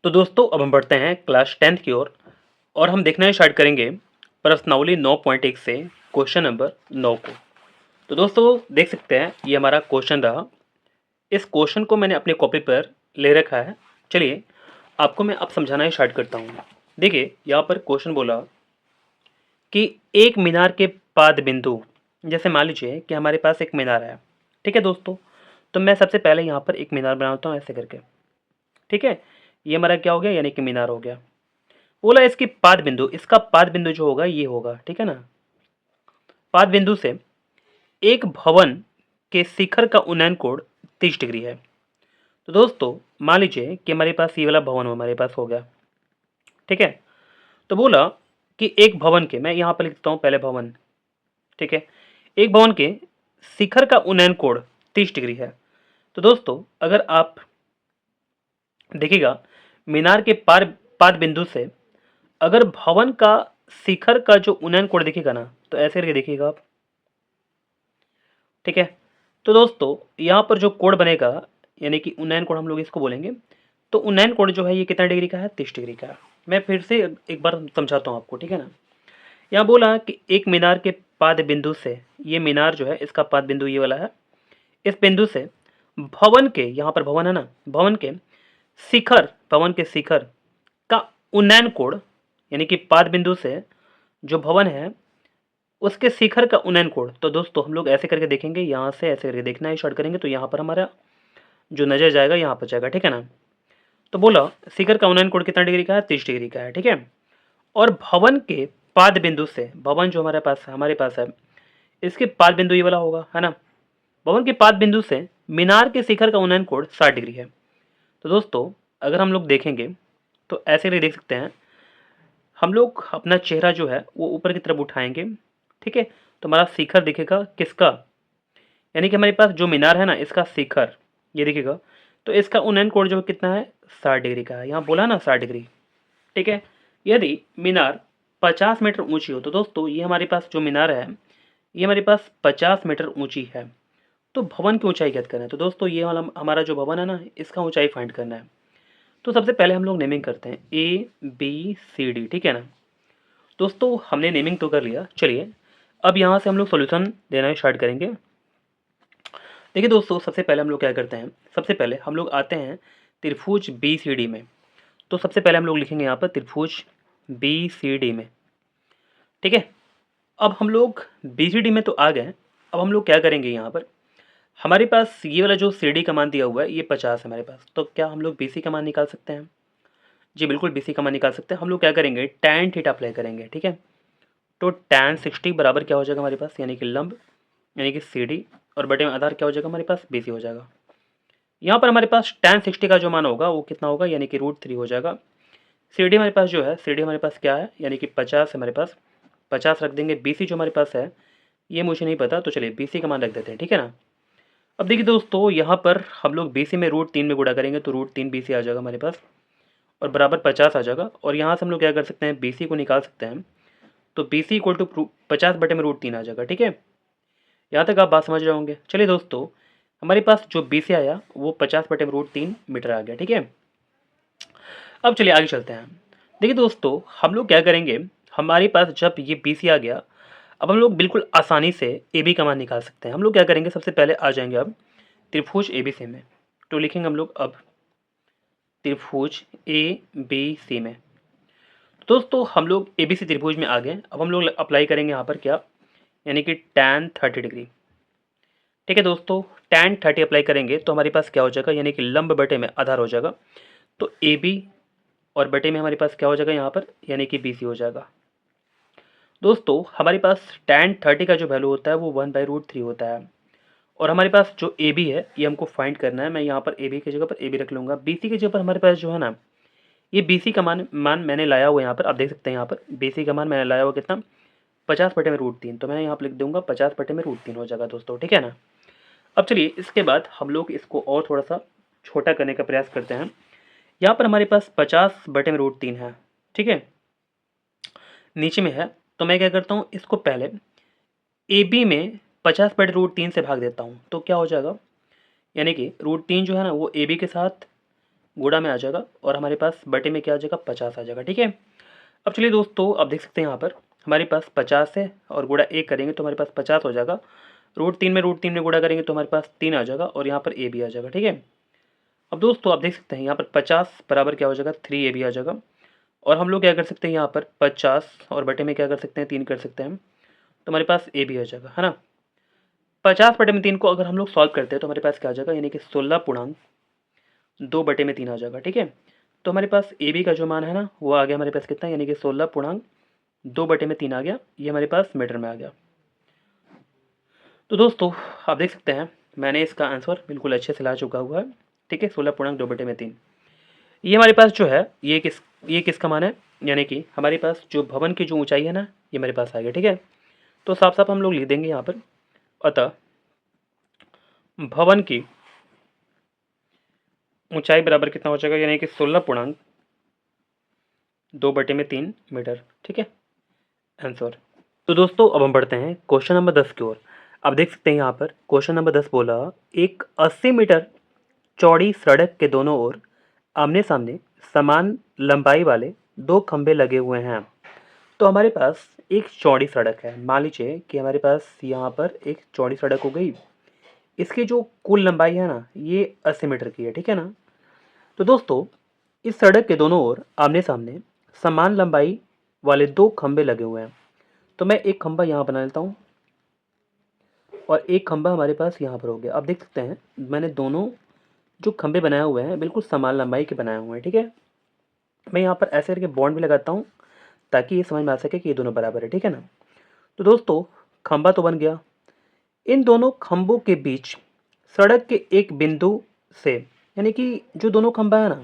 तो दोस्तों अब हम बढ़ते हैं क्लास 10th की ओर और हम देखना स्टार्ट करेंगे प्रश्नावली 9.1 से क्वेश्चन नंबर 9 को। तो दोस्तों देख सकते हैं ये हमारा क्वेश्चन रहा। इस क्वेश्चन को मैंने अपने कॉपी पर ले रखा है। चलिए आपको मैं अब समझाना स्टार्ट करता हूँ। देखिए यहाँ पर क्वेश्चन बोला कि एक मीनार के पाद बिंदु, जैसे मान लीजिए कि हमारे पास एक मीनार है, ठीक है दोस्तों। तो मैं सबसे पहले यहाँ पर एक मीनार बनाता हूँ ऐसे करके, ठीक है। ये हमारा क्या हो गया, यानी कि मीनार हो गया। बोला इसकी पाद बिंदु, इसका पाद बिंदु जो होगा ये होगा, ठीक है ना। पाद बिंदु से एक भवन के शिखर का उन्नयन कोण 30 डिग्री है। तो दोस्तों मान लीजिए कि हमारे पास ये वाला भवन हमारे पास हो गया, ठीक है। तो बोला कि एक भवन के, मैं यहाँ पर लिखता हूँ पहले भवन, ठीक है। एक भवन के शिखर का उन्नयन कोण 30 डिग्री है। तो दोस्तों अगर आप देखिएगा मीनार के पाद बिंदु से अगर भवन का शिखर का जो उन्नयन कोण दिखेगा ना, तो ऐसे करके देखिएगा आप, ठीक है। तो दोस्तों यहाँ पर जो कोण बनेगा, यानी कि उन्नयन कोण हम लोग इसको बोलेंगे। तो उन्नयन कोण जो है ये कितना डिग्री का है, 30 डिग्री का है। मैं फिर से एक बार समझाता हूँ आपको, ठीक है ना। यहाँ बोला कि एक मीनार के पाद बिंदु से, ये मीनार जो है इसका पाद बिंदु ये वाला है, इस बिंदु से भवन के, यहाँ पर भवन है ना, भवन के शिखर, भवन के शिखर का उन्नयन कोण, यानी कि पाद बिंदु से जो भवन है उसके शिखर का उन्नयन कोण। तो दोस्तों हम लोग ऐसे करके देखेंगे, यहाँ से ऐसे करके देखना है स्टार्ट करेंगे, तो यहाँ पर हमारा जो नजर जाएगा यहाँ पर जाएगा, ठीक है ना। तो बोला शिखर का उन्नयन कोण कितना डिग्री का है, 30 डिग्री का है, ठीक है। और भवन के पाद बिंदु से, भवन जो हमारे पास है, इसके पाद बिंदु ये वाला होगा, है ना। भवन के पाद बिंदु से मीनार के शिखर का उन्नयन कोण 60 डिग्री है। तो दोस्तों अगर हम लोग देखेंगे तो ऐसे करके देख सकते हैं, हम लोग अपना चेहरा जो है वो ऊपर की तरफ उठाएंगे, ठीक है। तो हमारा शिखर दिखेगा किसका, यानी कि हमारे पास जो मीनार है ना इसका शिखर, ये दिखेगा। तो इसका उन्नयन कोण जो कितना है, 60 डिग्री का है। यहाँ बोला ना 60 डिग्री, ठीक है। यदि मीनार 50 मीटर ऊंची हो, तो दोस्तों ये हमारे पास जो मीनार है ये हमारे पास 50 मीटर ऊंची है। तो भवन की ऊंचाई ज्ञात करना है। तो दोस्तों ये वाला हमारा जो भवन है ना इसका ऊंचाई फाइंड करना है। तो सबसे पहले हम लोग नेमिंग करते हैं ABCD, ठीक है ना। दोस्तों हमने नेमिंग तो कर लिया। चलिए अब यहाँ से हम लोग सॉल्यूशन देना स्टार्ट करेंगे। देखिए दोस्तों सबसे पहले हम लोग क्या करते हैं, सबसे पहले हम लोग आते हैं त्रिभुज BCD में। तो सबसे पहले हम लोग लिखेंगे यहाँ पर त्रिभुज BCD में, ठीक है। अब हम लोग BCD में तो आ गए। अब हम लोग क्या करेंगे, यहाँ पर हमारे पास ये वाला जो CD का मान दिया हुआ है ये 50 है हमारे पास। तो क्या हम लोग BC का मान निकाल सकते हैं? जी बिल्कुल BC का मान निकाल सकते हैं। हम लोग क्या करेंगे, tan थीटा अप्लाई करेंगे, ठीक है। तो tan 60 बराबर क्या हो जाएगा हमारे पास, यानी कि लंब, यानी कि CD, और बटे में आधार क्या हो जाएगा हमारे पास, BC हो जाएगा। यहाँ पर हमारे पास tan 60 का जो मान होगा वो कितना होगा, यानी कि √3 हो जाएगा। CD हमारे पास जो है, CD हमारे पास क्या है, यानी कि 50 है हमारे पास, 50 रख देंगे। BC जो हमारे पास है ये मुझे नहीं पता, तो चलिए BC का मान रख देते हैं, ठीक है ना। अब देखिए दोस्तों यहाँ पर हम लोग BC में √3 में गुणा करेंगे तो √3 BC आ जाएगा हमारे पास, और बराबर 50 आ जाएगा। और यहाँ से हम लोग क्या कर सकते हैं, BC को निकाल सकते हैं। तो BC इक्वल टू 50 बटे में √3 आ जाएगा, ठीक है। यहाँ तक आप बात समझ रहे होंगे। चलिए दोस्तों हमारे पास जो BC आया वो 50 बटे में √3 मीटर आ गया, ठीक है। अब चलिए आगे चलते हैं। देखिए दोस्तों हम लोग क्या करेंगे, हमारे पास जब ये BC आ गया, अब हम लोग बिल्कुल आसानी से AB का मान निकाल सकते हैं। हम लोग क्या करेंगे, सबसे पहले आ जाएंगे अब त्रिभुज ABC में। तो लिखेंगे हम लोग अब त्रिभुज ABC में। दोस्तों हम लोग ABC त्रिभुज में आ गए। अब हम लोग अप्लाई करेंगे यहाँ पर क्या, यानी कि tan 30 डिग्री, ठीक है दोस्तों। tan 30 अप्लाई करेंगे तो हमारे पास क्या हो जाएगा, यानी कि लंब बटे में आधार हो जाएगा। तो AB और बटे में हमारे पास क्या हो जाएगा यहाँ पर, यानी कि BC हो जाएगा। दोस्तों हमारे पास tan 30 का जो वैल्यू होता है वो 1/√3 होता है। और हमारे पास जो AB है ये हमको फाइंड करना है। मैं यहाँ पर AB की जगह पर AB रख लूँगा। BC की जगह पर हमारे पास जो है ना, ये BC का मान मैंने लाया हुआ यहाँ पर, आप देख सकते हैं यहाँ पर BC का मान मैंने लाया हुआ कितना, 50 बटे में √3। तो मैं यहाँ पर लिख दूंगा 50 बटे में √3 हो जाएगा दोस्तों, ठीक है ना। अब चलिए इसके बाद हम लोग इसको और थोड़ा सा छोटा करने का प्रयास करते हैं। यहाँ पर हमारे पास 50 बटे में √3 है, ठीक है, नीचे में है। तो मैं क्या करता हूँ, इसको पहले AB में 50 बटे √3 से भाग देता हूँ। तो क्या हो जाएगा, यानी कि √3 जो है ना वो AB के साथ गुणा में आ जाएगा और हमारे पास बटे में क्या आ जाएगा 50 आ जाएगा। ठीक है, अब चलिए दोस्तों आप देख सकते हैं यहाँ पर हमारे पास 50 है और गुणा 1 करेंगे तो हमारे पास 50 हो जाएगा। √3 में गुणा करेंगे तो हमारे पास 3 आ जाएगा और यहाँ पर ए भी आ जाएगा। ठीक है, अब दोस्तों आप देख सकते हैं यहाँ पर 50 बराबर क्या हो जाएगा 3ab आ जाएगा। और हम लोग क्या कर सकते हैं यहाँ पर 50 और बटे में क्या कर सकते हैं 3 कर सकते हैं, तो हमारे पास ए भी आ जाएगा, है ना। 50/3 को अगर हम लोग सॉल्व करते हैं तो हमारे पास क्या आ जाएगा, यानी कि 16/2/3 आ जाएगा। ठीक है, तो हमारे पास ए बी का जो मान है ना वो आ गया हमारे पास कितना, यानी कि 16/2/3 आ गया। ये हमारे पास मीटर में आ गया। तो दोस्तों आप देख सकते हैं मैंने इसका आंसर बिल्कुल अच्छे से ला चुका हुआ है। ठीक है, 16/2/3 ये हमारे पास जो है ये किसका मान है, यानी कि हमारे पास जो भवन की जो ऊंचाई है ना ये मेरे पास आ गया। ठीक है, तो साफ साफ हम लोग लिख देंगे यहाँ पर, अतः भवन की ऊंचाई बराबर कितना हो जाएगा, यानी कि 16/2/3 मीटर। ठीक है, आंसर। तो दोस्तों अब हम बढ़ते हैं क्वेश्चन नंबर 10 की ओर। आप देख सकते हैं यहाँ पर क्वेश्चन नंबर 10 बोला, एक 80 मीटर चौड़ी सड़क के दोनों ओर आमने सामने समान लंबाई वाले 2 खंभे लगे हुए हैं। तो हमारे पास एक चौड़ी सड़क है, मान लीजिए कि हमारे पास यहाँ पर एक चौड़ी सड़क हो गई, इसकी जो कुल लंबाई है ना ये 80 मीटर की है। ठीक है ना, तो दोस्तों इस सड़क के दोनों ओर आमने सामने समान लंबाई वाले 2 खंभे लगे हुए हैं। तो मैं एक खंभा यहाँ बना लेता हूँ और एक खंभा हमारे पास यहाँ पर हो गया। आप देख सकते हैं मैंने दोनों जो खंभे बनाए हुए हैं बिल्कुल समान लंबाई के बनाए हुए हैं। ठीक है, मैं यहाँ पर ऐसे करके बॉन्ड भी लगाता हूँ ताकि ये समझ में आ सके कि ये दोनों बराबर है। ठीक है ना, तो दोस्तों खंभा तो बन गया। इन दोनों खंभों के बीच सड़क के एक बिंदु से, यानी कि जो दोनों खंभा है ना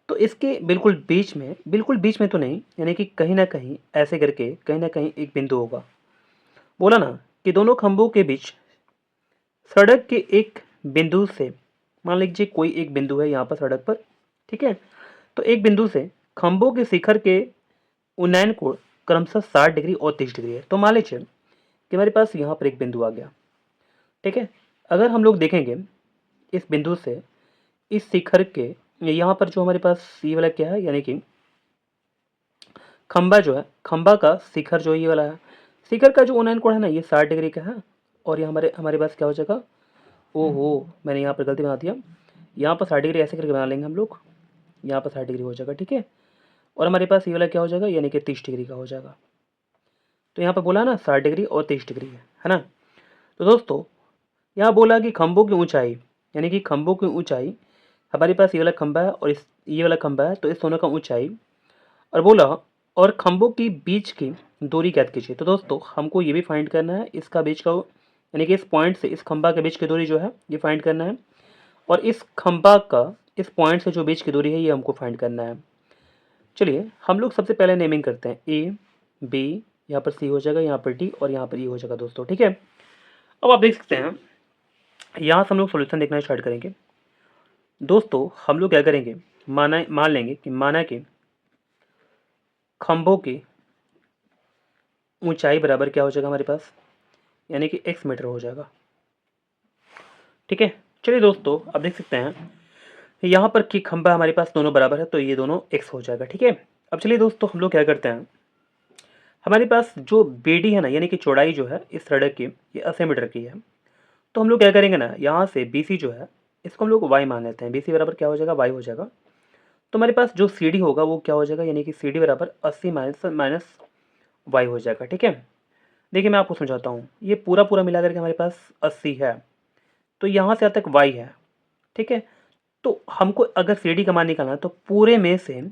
तो इसके बिल्कुल बीच में तो नहीं, यानी कि कहीं ना कहीं ऐसे करके कहीं ना कहीं एक बिंदु होगा। बोला ना कि दोनों खंभों के बीच सड़क के एक बिंदु से, मान लीजिए कोई एक बिंदु है यहाँ पर सड़क पर। ठीक है, तो एक बिंदु से खंभों के शिखर के उन्नयन कोण क्रमशः 60 डिग्री और 30 डिग्री है। तो मान लीजिए कि हमारे पास यहाँ पर एक बिंदु आ गया। ठीक है, अगर हम लोग देखेंगे इस बिंदु से इस शिखर के यहाँ पर जो हमारे पास ये वाला क्या है, यानी कि खंभा जो है, खंभा का शिखर जो ये वाला है, शिखर का जो उन्नयन कोण है ना ये 60 डिग्री का है। और ये हमारे हमारे पास क्या हो जाएगा, ओहो मैंने यहाँ पर गलती बना दिया, यहाँ पर 60 डिग्री ऐसे करके बना लेंगे हम लोग, यहाँ पर 60 डिग्री हो जाएगा। ठीक है, और हमारे पास ये वाला क्या हो जाएगा, यानी कि 30 डिग्री का हो जाएगा। तो यहाँ पर बोला ना 60 डिग्री और 30 डिग्री है ना। तो दोस्तों यहाँ बोला कि खंभों की ऊंचाई, यानी कि खंभों की ऊंचाई, हमारे पास ये वाला खंभा है और इस ये वाला खंभा है, तो इस दोनों का ऊंचाई, और बोला और खंभों की बीच की दूरी ज्ञात कीजिए। तो दोस्तों हमको ये भी फाइंड करना है इसका बीच का, यानी कि इस पॉइंट से इस खंभा के बीच की दूरी जो है ये फाइंड करना है, और इस खंभा का इस पॉइंट से जो बीच की दूरी है ये हमको फाइंड करना है। चलिए हम लोग सबसे पहले नेमिंग करते हैं, ए बी, यहाँ पर सी हो जाएगा, यहाँ पर डी और यहाँ पर ई हो जाएगा दोस्तों। ठीक है, अब आप देख सकते हैं यहाँ से हम लोग सोल्यूशन देखना स्टार्ट करेंगे। दोस्तों हम लोग क्या करेंगे, मान लेंगे कि माना कि खंभों की ऊंचाई बराबर क्या हो जाएगा हमारे पास, यानी कि x मीटर हो जाएगा। ठीक है, चलिए दोस्तों अब देख सकते हैं यहाँ पर कि खंभा हमारे पास दोनों बराबर है तो ये दोनों x हो जाएगा। ठीक है, अब चलिए दोस्तों हम लोग क्या करते हैं, हमारे पास जो BD है ना, यानी कि चौड़ाई जो है इस सड़क की ये 80 मीटर की है। तो हम लोग क्या करेंगे ना, यहाँ से BC जो है इसको हम लोग y मान लेते हैं। BC बराबर क्या हो जाएगा, y हो जाएगा। तो हमारे पास जो CD होगा वो क्या हो जाएगा, यानी कि CD बराबर 80 माइनस y हो जाएगा। ठीक है, देखिए मैं आपको समझाता हूँ, ये पूरा मिला करके हमारे पास 80 है, तो यहाँ से यहाँ तक y है। ठीक है, तो हमको अगर CD का मान निकालना है तो पूरे में से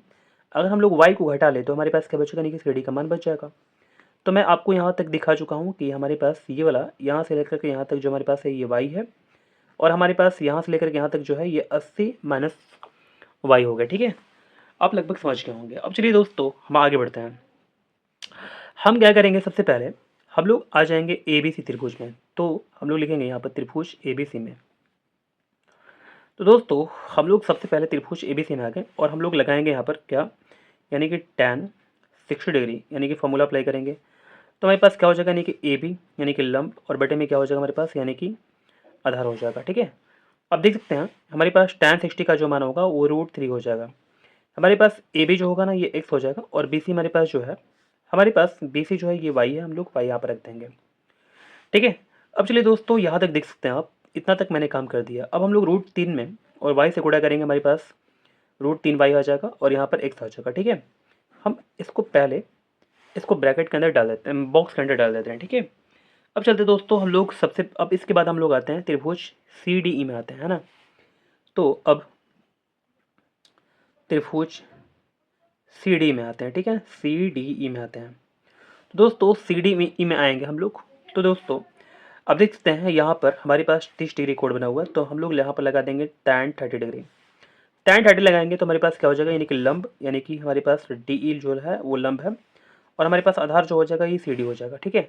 अगर हम लोग y को घटा ले तो हमारे पास क्या बचेगा, यानी कि CD का मान बच जाएगा। तो मैं आपको यहाँ तक दिखा चुका हूँ कि हमारे पास ये वाला यहाँ से लेकर के यहाँ तक जो हमारे पास है ये y है, और हमारे पास यहाँ से लेकर के यहाँ तक जो है ये 80 माइनस y हो गया। ठीक है, आप लगभग समझ गए होंगे। अब चलिए दोस्तों हम आगे बढ़ते हैं। हम क्या करेंगे, सबसे पहले हम लोग आ जाएंगे ABC त्रिभुज में। तो हम लोग लिखेंगे यहाँ पर त्रिभुज ABC में। तो दोस्तों हम लोग सबसे पहले त्रिभुज ABC में आ गए और हम लोग लगाएंगे यहाँ पर क्या, यानी कि tan 60 डिग्री, यानी कि फॉर्मूला अप्लाई करेंगे। तो हमारे पास क्या हो जाएगा, यानी कि AB यानी कि लंब, और बटे में क्या हो जाएगा हमारे पास, यानी कि आधार हो जाएगा। ठीक है, अब देख सकते हैं हमारे पास tan 60 का जो मान होगा वो √3 हो जाएगा। हमारे पास ए बी जो होगा ना ये x हो जाएगा, और बी सी हमारे पास जो है, हमारे पास बी सी जो है ये y है, हम लोग y यहाँ पर रख देंगे। ठीक है। अब चलिए दोस्तों यहाँ तक देख सकते हैं आप, इतना तक मैंने काम कर दिया। अब हम लोग √3 में और y से गुणा करेंगे, हमारे पास √3y आ जाएगा और यहाँ पर x आ जाएगा। ठीक है। हम इसको पहले इसको ब्रैकेट के अंदर डाल देते हैं, बॉक्स के अंदर डाल देते हैं। ठीक है। अब चलते दोस्तों हम लोग सबसे, अब इसके बाद हम लोग आते हैं त्रिभुज CDE में आते हैं, है ना। तो अब त्रिभुज CD में आते हैं। ठीक है, CDE में आते हैं। तो दोस्तों CDE में आएंगे हम लोग। तो दोस्तों अब देख सकते हैं यहाँ पर हमारे पास 30 डिग्री कोण बना हुआ है, तो हम लोग यहाँ पर लगा देंगे tan 30 डिग्री। tan 30 लगाएंगे तो हमारे पास क्या हो जाएगा, यानी कि लंब, यानी कि हमारे पास DE जो है वो लंब है, और हमारे पास आधार जो हो जाएगा ये CD हो जाएगा। ठीक है।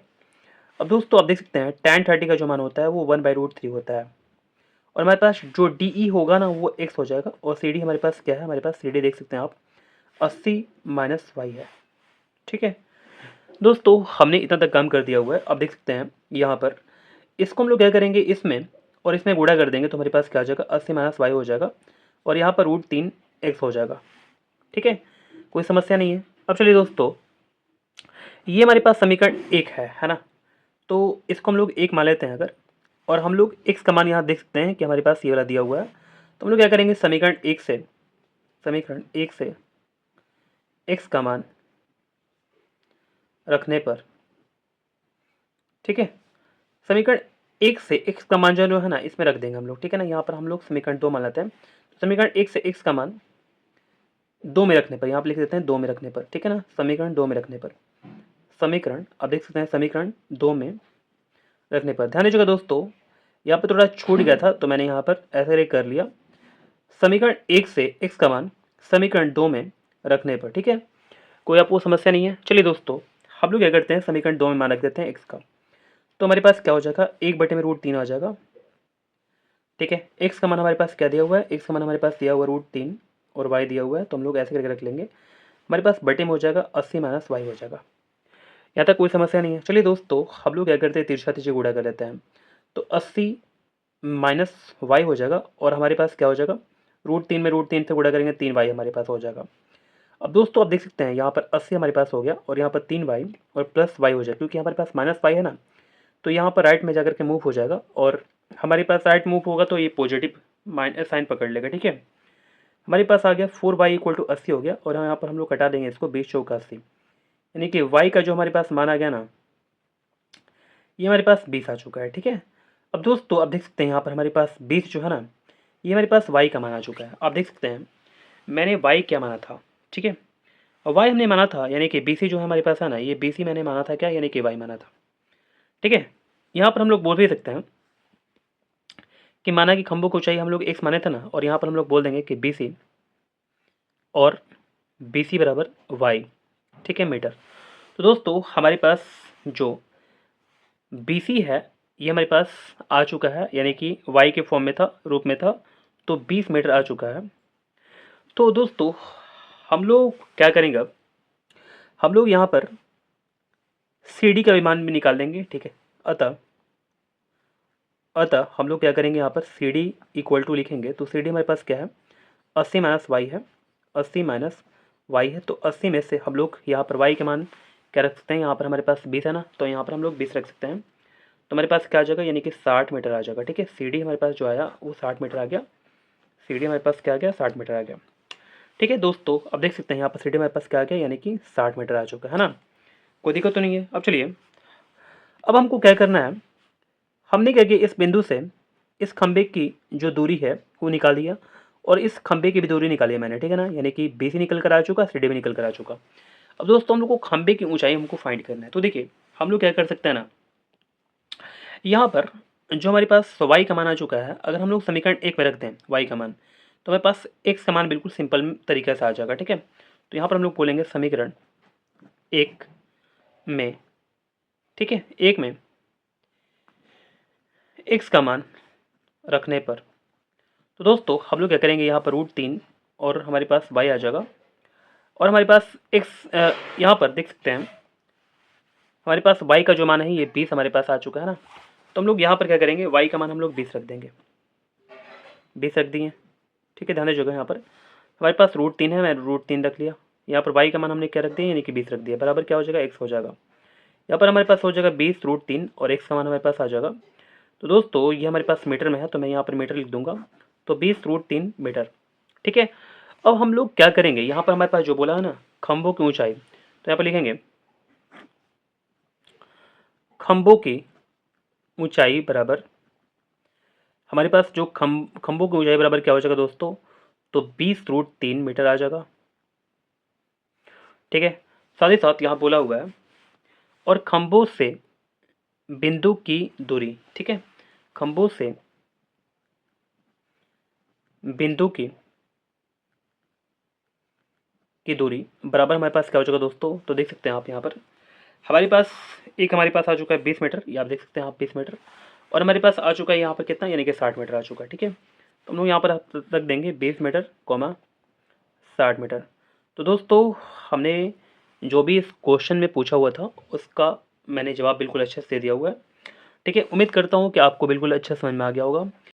अब दोस्तों आप देख सकते हैं tan 30 का जो मान होता है वो 1/√3 होता है, और हमारे पास जो DE होगा ना वो x हो जाएगा, और CD हमारे पास क्या है, हमारे पास CD देख सकते हैं आप 80 - y है। ठीक है दोस्तों, हमने इतना तक काम कर दिया हुआ है। अब देख सकते हैं यहाँ पर इसको हम लोग क्या करेंगे, इसमें और इसमें गुणा कर देंगे तो हमारे पास क्या आ जाएगा, 80 - y हो जाएगा, और यहाँ पर √3 x हो जाएगा। ठीक है, कोई समस्या नहीं है। अब चलिए दोस्तों, ये हमारे पास समीकरण 1 है ना। तो इसको हम लोग 1 मान लेते हैं अगर, और हम लोग x का मान यहाँ देख सकते हैं कि हमारे पास ये वाला दिया हुआ है। तो हम लोग क्या करेंगे, समीकरण 1 से x का मान रखने पर, ठीक है, समीकरण 1 से x का मान जो है ना इसमें रख देंगे हम लोग। ठीक है ना, यहाँ पर हम लोग समीकरण 2 मान लेते हैं। तो समीकरण 1 से x का मान 2 में रखने पर, यहाँ पर लिख देते हैं 2 में रखने पर। ठीक है ना, समीकरण 2 में रखने पर, समीकरण अब देख सकते हैं समीकरण 2 में रखने पर, ध्यान दीजिएगा दोस्तों, यहाँ पर थोड़ा छूट गया था तो मैंने यहाँ पर ऐसे कर लिया। समीकरण 1 से x का मान समीकरण 2 में रखने पर, ठीक है, कोई आपको समस्या नहीं है। चलिए दोस्तों, हम लोग क्या करते हैं, समीकरण 2 में मान रख देते हैं x का। तो हमारे पास क्या हो जाएगा, 1/√3 आ जाएगा। ठीक है, x का मान हमारे पास क्या दिया हुआ है, x का मान हमारे पास दिया हुआ √3 और y दिया हुआ है, तो हम लोग ऐसे करके रख लेंगे। हमारे पास बटे में हो जाएगा 80 - y हो जाएगा। यहाँ तक कोई समस्या नहीं है। चलिए दोस्तों, हम लोग क्या करते हैं, तिरछा तिरछी गुणा कर लेते हैं। तो 80 - y हो जाएगा, और हमारे पास क्या हो जाएगा, √3 में √3 से गुणा करेंगे 3y हमारे पास हो जाएगा। अब दोस्तों आप देख सकते हैं यहाँ पर 80 हमारे पास हो गया, और यहाँ पर 3y और प्लस y हो जाएगा, क्योंकि हमारे पास -y है ना, तो यहाँ पर राइट में जाकर के मूव हो जाएगा, और हमारे पास राइट मूव होगा तो ये पॉजिटिव माइनस साइन पकड़ लेगा। ठीक है, हमारे पास आ गया 4y = 80 हो गया, और यहाँ पर हम लोग कटा देंगे इसको 20 चौका 80, यानी कि y का जो हमारे पास मान आ गया ना, ये हमारे पास 20 आ चुका है। ठीक है, अब दोस्तों आप देख सकते हैं यहाँ पर हमारे पास 20 जो है ना, ये हमारे पास y का मान आ चुका है। आप देख सकते हैं मैंने y क्या माना था, ठीक है, और y हमने माना था, यानी कि BC जो है हमारे पास है ना, ये BC मैंने माना था क्या, यानी कि y माना था। ठीक है, यहाँ पर हम लोग बोल भी सकते हैं कि माना कि खंभों को ऊंचाई हम लोग x माने थे ना, और यहाँ पर हम लोग बोल देंगे कि BC और BC बराबर y, ठीक है, मीटर। तो दोस्तों हमारे पास जो BC है ये हमारे पास आ चुका है, यानी कि y के फॉर्म में था, रूप में था, तो 20 मीटर आ चुका है। तो दोस्तों हम लोग क्या करेंगे, अब हम लोग यहाँ पर CD का मान भी निकाल देंगे। ठीक है, अतः हम लोग क्या करेंगे, यहाँ पर CD = लिखेंगे, तो CD हमारे पास क्या है, 80 - y है, 80 - y है, तो 80 में से हम लोग यहाँ पर y के मान क्या रख सकते हैं, यहाँ पर हमारे पास 20 है ना, तो यहाँ पर हम लोग 20 रख सकते हैं, तो हमारे पास क्या आ जाएगा, यानी कि 60 मीटर आ जाएगा। ठीक है, CD हमारे पास जो आया वो 60 मीटर आ गया, CD हमारे पास क्या आ गया, 60 मीटर आ गया। ठीक है दोस्तों, अब देख सकते हैं यहाँ पर CD हमारे पास क्या आ गया, यानी कि 60 मीटर आ चुका है ना, कोई दिक्कत तो नहीं है। अब चलिए, अब हमको क्या करना है, हमने क्या किया, इस बिंदु से इस खंबे की जो दूरी है वो निकाल दिया, और इस खंबे की भी दूरी निकाली है मैंने। ठीक है ना, यानी कि BC निकल कर आ चुका, CD भी निकल कर आ चुका। अब दोस्तों हम लोग को खंबे की ऊंचाई हमको फाइंड करना है। तो देखिए हम लोग क्या कर सकते हैं ना, यहाँ पर जो हमारे पास y का मान आ चुका है, अगर हम लोग समीकरण 1 में रख दें y का मान, तो हमारे पास x का मान बिल्कुल सिंपल तरीके से आ जाएगा। ठीक है, तो यहाँ पर हम लोग बोलेंगे समीकरण 1 में, ठीक है, 1 में x का मान रखने पर, तो दोस्तों हम लोग क्या करेंगे, यहाँ पर √3 और हमारे पास y आ जाएगा, और हमारे पास x यहाँ पर देख सकते हैं हमारे पास y का जो मान है ये 20 हमारे पास आ चुका है ना, तो हम लोग यहाँ पर क्या करेंगे, y का मान हम लोग 20 रख देंगे। 20 रख दिए, ठीक है। ध्यान दीजिएगा यहाँ पर हमारे पास √3 है, मैंने √3 रख लिया। यहाँ पर y का मान हमने क्या रख दिया, यानी कि 20 रख दिया, बराबर क्या हो जाएगा, x हो जाएगा। यहाँ पर हमारे पास हो जाएगा 20 √3 और x का मान हमारे पास आ जाएगा। तो दोस्तों ये हमारे पास मीटर में है, तो मैं यहाँ पर मीटर लिख दूंगा, तो 20 √3 मीटर, ठीक है। अब हम लोग क्या करेंगे, यहाँ पर हमारे पास जो बोला है ना खंभों की ऊंचाई, तो यहाँ पर लिखेंगे खंभों की ऊंचाई बराबर, हमारे पास जो खंभों की ऊंचाई बराबर क्या हो जाएगा दोस्तों, तो 20 √3 मीटर आ जाएगा, ठीक है। साथ ही साथ यहाँ बोला हुआ है और खंभों से बिंदु की दूरी, ठीक है, खंभों से बिंदु की दूरी बराबर हमारे पास क्या हो जाएगा दोस्तों, तो देख सकते हैं आप यहाँ पर हमारे पास हमारे पास आ चुका है 20 मीटर, ये आप देख सकते हैं आप 20 मीटर, और हमारे पास आ चुका है यहाँ पर कितना, यानी कि 60 मीटर आ चुका है, ठीक है। तो हम लोग यहाँ पर रख देंगे 20 मीटर, 60 मीटर। तो दोस्तों हमने जो भी इस क्वेश्चन में पूछा हुआ था उसका मैंने जवाब बिल्कुल अच्छे से दे दिया हुआ है, ठीक है। उम्मीद करता हूँ कि आपको बिल्कुल अच्छा समझ में आ गया होगा।